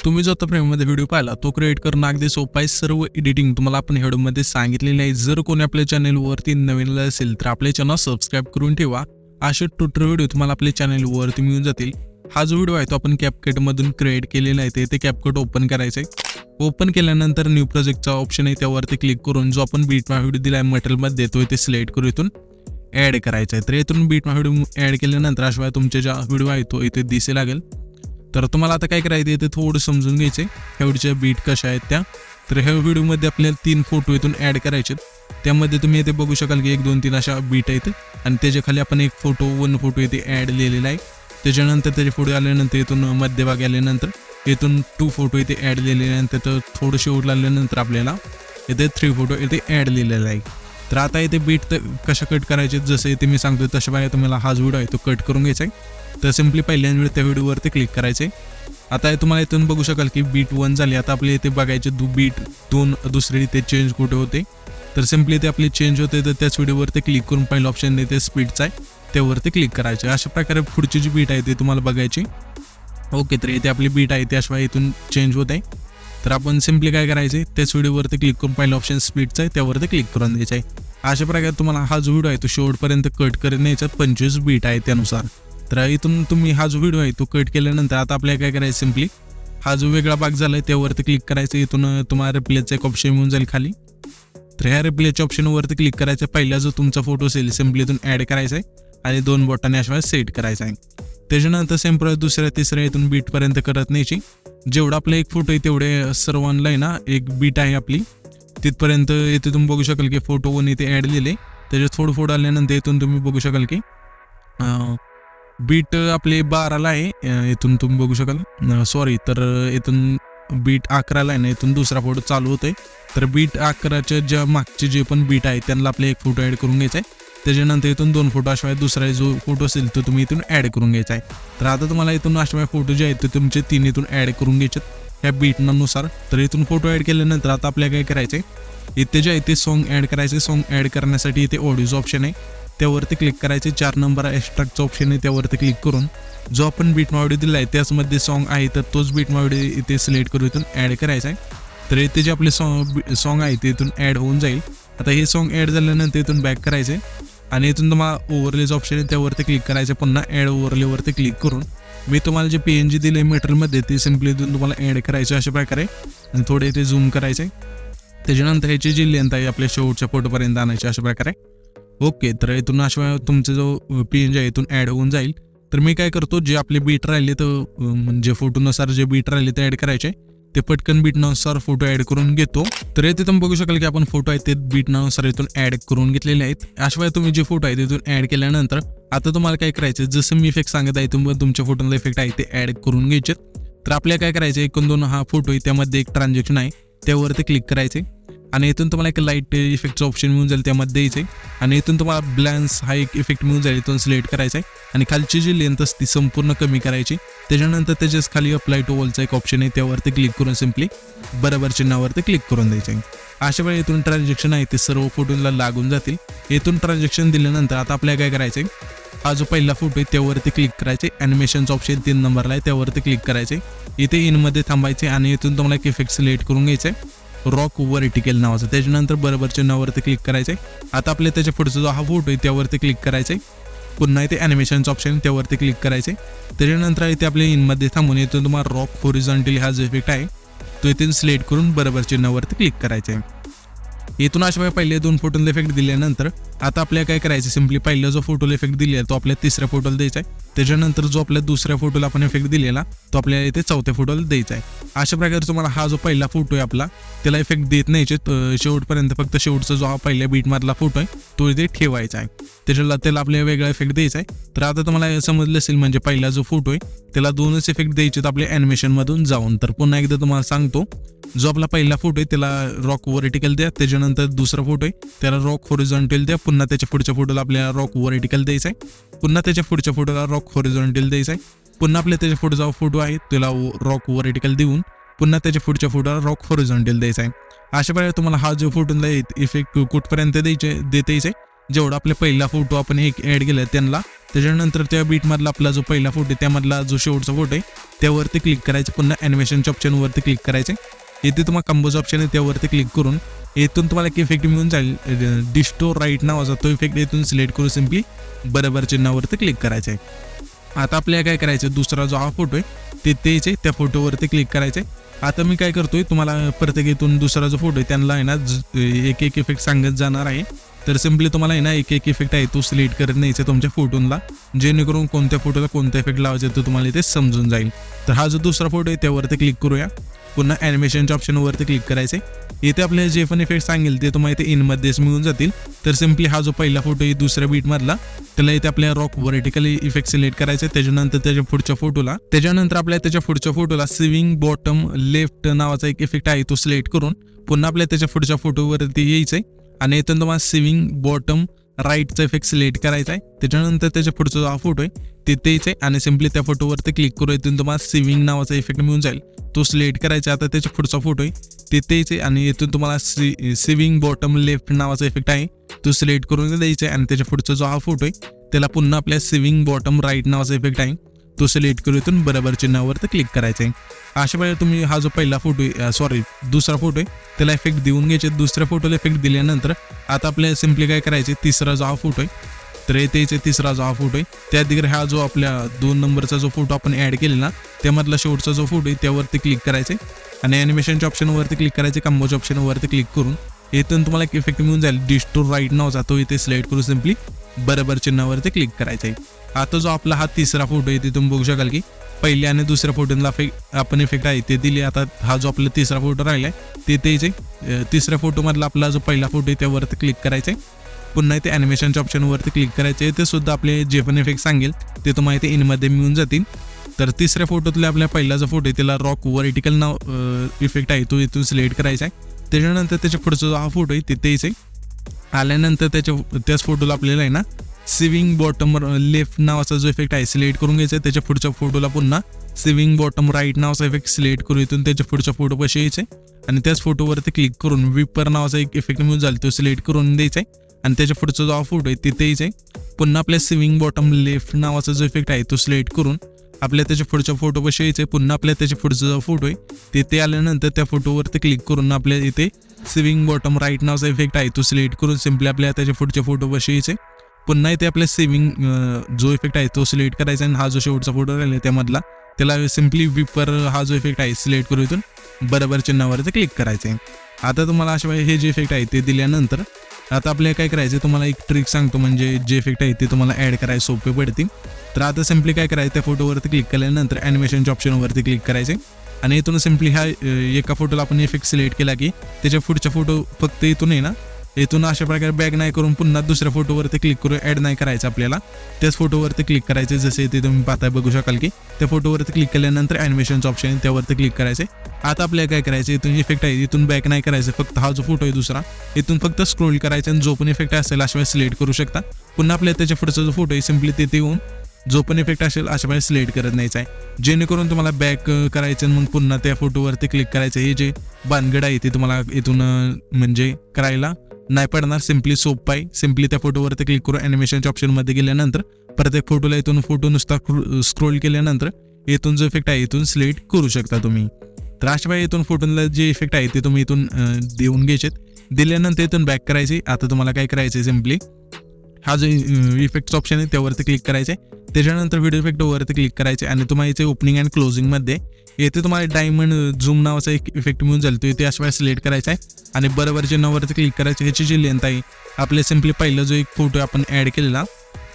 तुम्ही जो आता फ्रेममध्ये व्हिडिओ पाहिला तो क्रिएट करणं अगदी सोपं आहे. सर्व एडिटिंग तुम्हाला आपण व्हिडिओमध्ये सांगितलेली आहे. जर कोणी आपल्या चॅनलवरती नवीन असेल तर आपले चॅनल सबस्क्राईब करून ठेवा. असे ट्युटोरियल व्हिडिओ तुम्हाला आपल्या चॅनलवरती मिळून जातील. हा जो व्हिडिओ आहे तो आपण कॅपकटमधून क्रिएट केलेला आहे. ते कॅपकट ओपन करायचं आहे. ओपन केल्यानंतर न्यू प्रोजेक्टचा ऑप्शन आहे त्यावरती क्लिक करून जो आपण बीटमा व्हिडिओ दिला आहे मटेरियलमध्ये देतोय ते सिलेक्ट करून इथून ॲड करायचं आहे. तर इथून बीटमा व्हिडिओ ॲड केल्यानंतर अशिवाय तुमचे ज्या व्हिडिओ आहे तो इथे दिसे लागेल. तर तुम्हाला आता काय करायचं आहे ते थोडं समजून घ्यायचं आहे. ह्या व्हिडिओच्या बीट कशा आहेत त्या. तर ह्या व्हिडिओमध्ये आपल्याला 3 फोटो इथून ॲड करायचे. त्यामध्ये तुम्ही इथे बघू शकाल की 1 2 3 अशा बीट आहेत आणि त्याच्या खाली आपण एक वन फोटो इथे ॲड लिहिलेला आहे. त्याच्यानंतर त्याचे फोटो आल्यानंतर इथून मध्यभागी आल्यानंतर इथून 2 फोटो इथे ॲड लिहिलेले आहे. तिथं थोडं शेवट आल्यानंतर आपल्याला इथे 3 फोटो इथे ॲड लिहिलेला आहे. तर आता इथे बीट कशा कट करायचे जसं इथे मी सांगतो तशा बघा तुम्हाला हा व्हिडिओ आहे तो कट करून घ्यायचा आहे. तर सिम्पली पहिल्यांदा त्या व्हिडिओवरती क्लिक करायचे. आता तुम्हाला इथून बघू शकाल की बीट 1 झाली. आता आपले इथे बघायचे बीट 2 दुसरे इथे चेंज कुठे होते. तर सिम्पली ते आपले चेंज होते तर त्याच व्हिडिओवरती क्लिक करून पहिलं ऑप्शन इथे स्पीडचा आहे त्यावरती क्लिक करायचे. अशा प्रकारे पुढची जी बीट आहे ते तुम्हाला बघायची. ओके, तर इथे आपली बीट आहे त्याशिवाय इथून चेंज होत आहे. तर आपण सिम्पली काय करायचे त्याच व्हिडिओवरती क्लिक करून पहिलं ऑप्शन स्पीडचा आहे त्यावरती क्लिक करून द्यायचं आहे. अशा प्रकारे तुम्हाला हा जो व्हिडिओ आहे तो शेवटपर्यंत कट करून न्यायचा. 25 बीट आहे त्यानुसार. तर इथून तुम्ही हा जो व्हिडिओ आहे तो कट केल्यानंतर आता आपल्याला काय करायचं सिम्पली हा जो वेगळा भाग झाला आहे त्यावरती क्लिक करायचं. इथून तुम्हाला रिप्लेचा एक ऑप्शन मिळून जाईल खाली. तर ह्या रिप्लेच्या ऑप्शनवरती क्लिक करायचं. पहिला जो तुमचा फोटो असेल सिम्पली इथून ॲड करायचा आहे आणि 2 बोटाने अशा सेट करायचा आहे. त्याच्यानंतर सेम दुसऱ्या तिसऱ्या इथून बीटपर्यंत करत न्यायची. जेवढा आपला एक फोटो आहे तेवढे सर्वांना आहे ना एक बीट आहे आपली तिथपर्यंत. इथे तुम्ही बघू शकाल की फोटो 1 इथे ॲड लिहिले. त्याच्यात थोडं फोटो आल्यानंतर इथून तुम्ही बघू शकाल की बीट आपले 12ला आहे. इथून तुम्ही बघू शकाल सॉरी तर इथून बीट 11ला आहे ना इथून दुसरा फोटो चालू होतोय. तर बीट 11च्या ज्या मागचे जे पण बीट आहे त्यांना आपले एक फोटो ॲड करून घ्यायचा आहे. त्याच्यानंतर इथून 2 फोटो अशिवाय दुसरा जो फोटो असेल तो तुम्ही इथून ॲड करून घ्यायचा आहे. तर आता तुम्हाला इथून अशिवाय फोटो जे आहेत ते तुमचे 3 इथून ॲड करून घ्यायचे ह्या बीटनुसार. तर इथून फोटो ॲड केल्यानंतर आता आपल्याला काय करायचं आहे इथे जे आहे ते सॉन्ग ॲड करायचे. सॉन्ग ॲड करण्यासाठी इथे ऑडिओचं ऑप्शन आहे त्यावरती क्लिक करायचे. 4 नंबर एक्स्ट्राक्टचं ऑप्शन आहे त्यावरती क्लिक करून जो आपण बीटमा व्हिडिओ दिला आहे त्याचमध्ये सॉन्ग आहे तर तोच बीटमा व्हिडिओ इथे सिलेक्ट करून इथून ॲड करायचा आहे. तर इथे जे आपले सॉन्ग आहे ते इथून ॲड होऊन जाईल. आता हे सॉन्ग ॲड झाल्यानंतर इथून बॅक करायचे आणि इथून तुम्हाला ओव्हरलेचं ऑप्शन आहे त्यावरती क्लिक करायचं. पुन्हा ॲड ओव्हरलेवरती क्लिक करून मी तुम्हाला जे PNG दिले मटेरियलमध्ये ते सिम्पली इथून तुम्हाला ॲड करायचं अशा प्रकारे आणि थोडे इथे झूम करायचे. त्याच्यानंतर ह्याची जी लेंथ आहे आपल्या शेवटच्या फोटोपर्यंत आणायची अशा प्रकारे. ओके, तर इथून अशिवाय तुमचा जो PNG आहे इथून ॲड होऊन जाईल. तर मी काय करतो जे आपले बीट राहिले तर म्हणजे फोटोनुसार जे बीट राहिले ते ॲड करायचे ते पटकन बीटनुसार फोटो ॲड करून घेतो. तर इथे तुम्ही बघू शकाल की आपण फोटो आहेत ते बीटनुसार इथून ॲड करून घेतलेले आहेत. अशिवाय तुम्ही जे फोटो आहे तिथून ॲड केल्यानंतर आता तुम्हाला काय करायचं जसं मी इफेक्ट सांगत आहे तुम्ही तुमच्या फोटोला इफेक्ट आहे ते ॲड करून घ्यायचे. तर आपल्याला काय करायचं 1-2 हा फोटो आहे त्यामध्ये एक ट्रान्झॅक्शन आहे त्यावरती क्लिक करायचे आणि इथून तुम्हाला एक लाईट इफेक्टचं ऑप्शन मिळून जाईल त्यामध्ये द्यायचे आणि इथून तुम्हाला ब्लॅन्स हा एक इफेक्ट मिळून जाईल इथून सिलेक्ट करायचा आहे आणि खालची जी लेंथ असते संपूर्ण कमी करायची. त्याच्यानंतर त्याच्याच खाली अप्लाय टू ऑलचा एक ऑप्शन आहे त्यावरती क्लिक करून सिम्पली बरोबर चिन्हावरती क्लिक करून द्यायचे. अशा वेळी इथून ट्रान्झॅक्शन आहे ते सर्व फोटोला लागून जातील. इथून ट्रान्झॅक्शन दिल्यानंतर आता आपल्याला काय करायचं हा जो पहिला फोटो आहे त्यावरती क्लिक करायचे. ॲनिमेशनचं ऑप्शन 3 नंबरला आहे त्यावरती क्लिक करायचे. इथे इनमध्ये थांबायचे आणि इथून तुम्हाला एक इफेक्ट सिलेक्ट करून घ्यायचं आहे रॉक वर्टिकल नावाचं. त्याच्यानंतर बरोबर चिन्हावरती क्लिक करायचं आहे. आता आपल्या त्याच्या पुढचा जो हा फोटो आहे त्यावरती क्लिक करायचं आहे. पुन्हा इथे ॲनिमेशनचं ऑप्शन त्यावरती क्लिक करायचे. त्याच्यानंतर इथे आपल्या इनमध्ये थांबून इथून तुम्हाला रॉक हॉरिझॉन्टल हा जो इफेक्ट आहे तो इथून सिलेक्ट करून बरोबर चिन्हावरती क्लिक करायचं आहे. इथून अशिवाय पहिले 2 फोटोला इफेक्ट दिल्यानंतर आता आपल्याला काय करायचं सिम्पली पहिला जो फोटोला इफेक्ट दिलेला तो आपल्या 3ऱ्या फोटोला द्यायचा आहे. त्याच्यानंतर जो आपल्या 2ऱ्या फोटोला आपण इफेक्ट दिलेला तो आपल्याला इथे 4थ्या फोटोला द्यायचा आहे. अशा प्रकारे तुम्हाला हा जो पहिला फोटो आहे आपला त्याला इफेक्ट देत नाही शेवटपर्यंत. फक्त शेवटचा जो हा पहिल्या बीटमधला फोटो आहे तो इथे ठेवायचा आहे. त्याला आपल्याला वेगळा इफेक्ट द्यायचा आहे. तर आता तुम्हाला समजलं असेल म्हणजे पहिला जो फोटो आहे त्याला 2च इफेक्ट द्यायचे आपल्या ॲनिमेशनमधून जाऊन. तर पुन्हा एकदा तुम्हाला सांगतो जो आपला पहिला फोटो आहे त्याला रॉक वर्टिकल द्या. त्याच्यानंतर दुसरा फोटो आहे त्याला रॉक हॉरिझॉन्टल द्या. पुन्हा त्याच्या पुढच्या फोटोला आपल्याला रॉक वर्टिकल द्यायचा आहे. पुन्हा त्याच्या पुढच्या फोटोला रॉक हॉरिझॉन्टल द्यायचा आहे. पुन्हा आपल्या त्याच्या पुढचा फोटो आहे त्याला रॉक वर्टिकल देऊन पुन्हा त्याच्या पुढच्या फोटोला रॉक हॉरिझॉन्टल द्यायचा आहे. अशा प्रकारे तुम्हाला हा जो फोटोला इफेक्ट कुठपर्यंत देता यायचे जेवढा आपला पहिला फोटो आपण एक ॲड केला त्यांना, त्याच्यानंतर त्या बीटमधला आपला जो पहिला फोटो आहे त्यामधला जो शेवटचा फोटो आहे त्यावरती क्लिक करायचं. पुन्हा ॲनिमेशनच्या ऑप्शनवरती क्लिक करायचं. इथे तुम्हाला कंपोज ऑप्शन आहे त्यावरती क्लिक करून इथून तुम्हाला एक इफेक्ट मिळून जाईल, डिस्टो राईट नावाचा तो इफेक्ट इथून सिलेक्ट करून सिम्पली बरोबर चिन्हावरती क्लिक करायचं आहे. आता आपल्याला काय करायचं, दुसरा जो हा फोटो आहे ते तेच आहे, त्या फोटोवरती क्लिक करायचं आहे. आता मी काय करतोय, तुम्हाला प्रत्येक इथून दुसरा जो फोटो आहे त्यांना आहे ना एक एक इफेक्ट सांगत जाणार आहे. तर सिम्पली तुम्हाला आहे ना एक एक इफेक्ट आहे तो सिलेक्ट करत न्यायचा तुमच्या फोटोला, जेणेकरून कोणत्या फोटोला कोणता इफेक्ट लावायचा तो तुम्हाला इथे समजून जाईल. तर हा जो दुसरा फोटो आहे त्यावरती क्लिक करूया. पुन्हा ॲनिमेशनच्या ऑप्शनवरती क्लिक करायचे. इथे आपल्याला जे पण इफेक्ट सांगेल ते तुम्हाला इथे इनमध्येच मिळून जातील. तर सिम्पली हा जो पहिला फोटो आहे दुसऱ्या बीटमधला त्याला इथे आपल्या रॉक व्हर्टिकली इफेक्ट सिलेक्ट करायचे. त्याच्यानंतर त्याच्या पुढच्या फोटोला स्विंग बॉटम लेफ्ट नावाचा एक इफेक्ट आहे तो सिलेक्ट करून पुन्हा आपल्या त्याच्या पुढच्या फोटोवरती यायचंय आणि इथून तुम्हाला स्विंग बॉटम राईटचा इफेक्ट सिलेक्ट करायचा आहे. त्याच्यानंतर त्याच्या पुढचा जो हा फोटो आहे तिथे यायचं आहे आणि सिम्पली त्या फोटोवरती क्लिक करून इथून तुम्हाला स्विंग नावाचा इफेक्ट मिळून जाईल, तो सिलेक्ट करायचा. आता त्याच्या पुढचा फोटो आहे तिथे यायचं आहे आणि इथून तुम्हाला स्विंग बॉटम लेफ्ट नावाचा इफेक्ट आहे तो सिलेक्ट करून द्यायचा आहे आणि त्याच्या पुढचा जो हा फोटो आहे त्याला पुन्हा आपल्या स्विंग बॉटम राईट नावाचा इफेक्ट आहे तो सिलेक्ट करून इथून बरोबर चिन्हावरती क्लिक करायचा आहे. अशा वेळेला तुम्ही हा जो पहिला फोटो आहे दुसरा फोटो आहे त्याला इफेक्ट देऊन घ्यायचे. दुसऱ्या फोटोला इफेक्ट दिल्यानंतर आता आपल्याला सिम्पली काय करायचे, तिसरा जो हा फोटो आहे तर येथे तिसरा जो हा फोटो आहे त्या तिकडे हा जो आपल्या 2 नंबरचा जो फोटो आपण ॲड केलेला त्यामधला शेवटचा जो फोटो आहे त्यावरती क्लिक करायचे आणि ॲनिमेशनच्या ऑप्शनवरती क्लिक करायचे. कंपोज ऑप्शनवरती क्लिक करून इथून तुम्हाला एक इफेक्ट मिळून जाईल, डिस्टो राईट नावाचा तो इथे सिलेक्ट करून सिम्पली बरोबर चिन्हावरती क्लिक करायचं आहे. आता जो आपला हा तिसरा फोटो आहे ते तुम्ही बघू शकाल की पहिल्या आणि दुसऱ्या फोटोला आपण इफेक्ट आहे ते दिले. आता हा जो आपला तिसरा फोटो राहिला आहे ते तेच आहे. तिसऱ्या फोटोमधला आपला जो पहिला फोटो आहे त्यावरती क्लिक करायचा आहे. पुन्हा इथे ॲनिमेशनच्या ऑप्शनवरती क्लिक करायचे. ते सुद्धा आपले जे पण इफेक्ट सांगेल ते तुम्हाला इथे इनमध्ये मिळून जातील. तर तिसऱ्या फोटोतले आपल्या पहिला जो फोटो आहे त्याला रॉक व्हर्टिकल नाव इफेक्ट आहे तो इथून सिलेक्ट करायचा आहे. त्याच्यानंतर त्याच्या पुढचा जो हा फोटो आहे तिथेच आहे. आल्यानंतर त्याच फोटोला आपल्याला आहे ना स्विंग बॉटम लेफ्ट नावाचा जो इफेक्ट आहे सिलेक्ट करून घ्यायचा आहे. त्याच्या पुढच्या फोटोला पुन्हा स्विंग बॉटम राईट नावाचा इफेक्ट सिलेक्ट करून इथून त्याच्या पुढच्या फोटोपाशी यायचं आहे आणि त्याच फोटोवरती क्लिक करून विपर नावाचा एक इफेक्ट मिळून जाईल तो सिलेक्ट करून द्यायचा आहे आणि त्याच्या पुढचा जो फोटो आहे तिथे यायचं आहे. पुन्हा आपल्या स्विंग बॉटम लेफ्ट नावाचा जो इफेक्ट आहे तो सिलेक्ट करून आपल्या त्याच्या पुढच्या फोटोपाशी यायचं आहे. पुन्हा आपल्या त्याच्या पुढचा जो फोटो आहे तिथे आल्यानंतर त्या फोटोवरती क्लिक करून आपल्या इथे स्विंग बॉटम राईट नावाचा इफेक्ट आहे तो सिलेक्ट करून सिम्पली आपल्या त्याच्या पुढच्या फोटोपाशी यायचं आहे. पुन्हा इथे आपल्या स्विंग जो इफेक्ट आहे तो सिलेक्ट करायचा आणि हा जो शेवटचा फोटो राहिला त्यामधला त्याला सिम्पली विपर हा जो इफेक्ट आहे सिलेक्ट करून इथून बरोबर चिन्हावरती क्लिक करायचं आहे. आता तुम्हाला अशा वेळी हे जे इफेक्ट आहे ते दिल्यानंतर आता आपल्याला काय करायचं, तुम्हाला एक ट्रिक सांगतो म्हणजे जे इफेक्ट आहे ते तुम्हाला ॲड करायला सोपे पडतील. तर आता सिम्पली काय करायचं, त्या फोटोवरती क्लिक केल्यानंतर ॲनिमेशनच्या ऑप्शनवरती क्लिक करायचे आणि इथून सिम्पली ह्या एका फोटोला आपण इफेक्ट सिलेक्ट केला की त्याच्या पुढच्या फोटो फक्त इथून आहे ना, इथून अशा प्रकारे बॅक नाही करून पुन्हा दुसऱ्या फोटोवरती क्लिक करून ॲड नाही करायचं, आपल्याला त्याच फोटोवरती क्लिक करायचं. जसे इथे तुम्ही पाहताय बघू शकाल की त्या फोटोवरती क्लिक केल्यानंतर ॲनिमेशनचं ऑप्शन आहे त्यावरती क्लिक करायचे. आता आपल्याला काय करायचं, इथून इफेक्ट आहे इथून बॅक नाही करायचं, फक्त हा जो फोटो आहे दुसरा इथून फक्त स्क्रोल करायचा आणि जो पण इफेक्ट असेल अशा वेळेस सिलेक्ट करू शकता. पुन्हा आपल्याला त्याच्या पुढचा जो फोटो आहे सिम्पली तिथे येऊन जो पण इफेक्ट असेल अशा वेळेस सिलेक्ट करत नाहीचा आहे, जेणेकरून तुम्हाला बॅक करायचं मग पुन्हा त्या फोटोवरती क्लिक करायचं. हे जे भानगड आहे ते तुम्हाला इथून म्हणजे करायला नाही पडणार, सिम्पली सोपं आहे. सिम्पली त्या फोटोवरती क्लिक करून ॲनिमेशनच्या ऑप्शनमध्ये गेल्यानंतर प्रत्येक फोटोला इथून फोटो नुसता स्क्रोल केल्यानंतर इथून जो इफेक्ट आहे इथून सिलेक्ट करू शकता तुम्ही. तर अशा वेळी इथून फोटोला जे इफेक्ट आहे ते तुम्ही इथून देऊन घ्यायचे. दिल्यानंतर इथून बॅक करायचे. आता तुम्हाला काय करायचं, सिम्पली हा जो इफेक्टचा ऑप्शन आहे त्यावरती क्लिक करायचे. त्याच्यानंतर व्हिडिओ इफेक्टवरती क्लिक करायचे आणि तुम्हाला इथे ओपनिंग अँड क्लोजिंगमध्ये येथे तुम्हाला डायमंड झूम नावाचा एक इफेक्ट मिळून जाईल, तो इथे अशा वेळेस सिलेक्ट करायचा आहे आणि बरोबरच्या नावावरती क्लिक करायचे. ह्याची जी लेंथ आहे आपले सिम्पली पहिला जो एक फोटो आपण ॲड केलेला,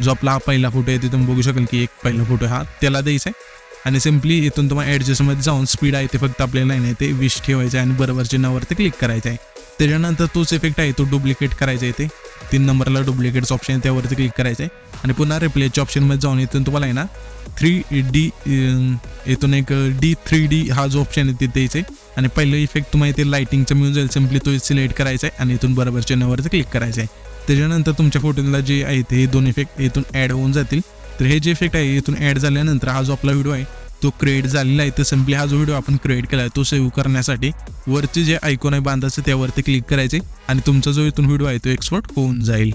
जो आपला हा पहिला फोटो आहे ते तुम्ही बघू शकाल की एक पहिला फोटो हा त्याला द्यायचा आहे आणि सिम्पली इथून तुम्हाला ॲडजस्टमध्ये जाऊन स्पीड आहे ते फक्त आपल्याला नाही ते 20 ठेवायचं आहे आणि बरोबरच्या नावावरती क्लिक करायचं आहे. त्याच्यानंतर तोच इफेक्ट आहे तो डुप्लिकेट करायचा आहे. ते 3 नंबरला डुप्लिकेट्स ऑप्शन आहे त्यावरती क्लिक करायचं आहे आणि पुन्हा रिप्लेसच्या ऑप्शनमध्ये जाऊन इथून तुम्हाला आहे ना 3D इथून एक D3D हा जो ऑप्शन आहे ते द्यायचं आहे आणि पहिलं इफेक्ट तुम्हाला इथे लाईटिंगचं मिळून जाईल, सिम्पली तो सिलेक्ट करायचा आहे आणि इथून बरोबरच्या नावावरती क्लिक करायचं आहे. त्याच्यानंतर तुमच्या फोटोला जे आहेत हे 2 इफेक्ट इथून ॲड होऊन जातील. तर हे जे इफेक्ट आहे इथून ॲड झाल्यानंतर हा जो आपला व्हिडिओ आहे तो क्रिएट झालेला आहे. तर सिम्पली हा जो व्हिडिओ आपण क्रिएट केला आहे तो सेव्ह करण्यासाठी वरचे जे आयकॉन आहे बांधायचं त्यावरती क्लिक करायचे आणि तुमचा जो इथून व्हिडिओ आहे तो एक्सपोर्ट होऊन जाईल.